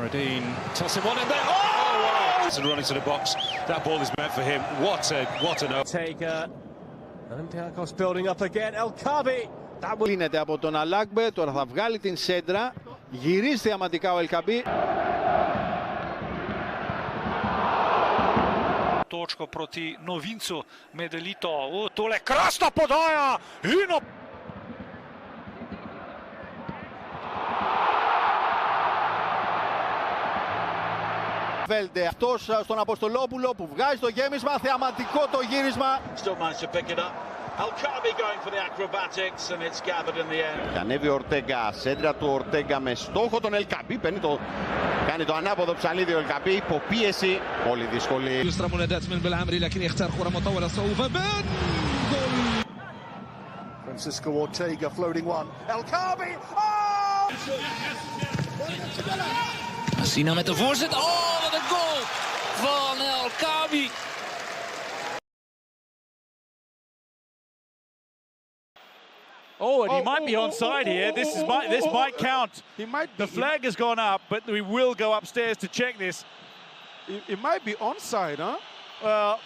Radin tossing one in there. Oh! And running to the box. That ball is meant for him. What an Ortega. Olympiacos building up again. El Kaabi. Λύνεται από τον Αλάκμπε, τώρα θα βγάλει την σέντρα. Γυρίζει θεαματικά ο El Kaabi. Točko proti novincu Medelito. Tole krasna podaja in Βέλντε αυτός στον Αποστολόπουλο που βγάζει το γέμισμα, θεαματικό το γύρισμα. Ανέβει ο Ορτέγκα, σέντρα του Ορτέγκα με στόχο τον El Kaabi. Κάνει το ανάποδο ψαλίδι ο El Kaabi, υποπίεση, πολύ δύσκολη. يسرى منادات من بالعمري لكن يختار كرة مطولة صعوبة بان جول. Francisco Ortega floating one. El Kaabi. Sina met de voorzet. Oh, wat een goal van El Kaabi. Oh, and he might be onside here. This might count. He might be, the flag has gone up, but we will go upstairs to check this. It might be onside, huh? Well,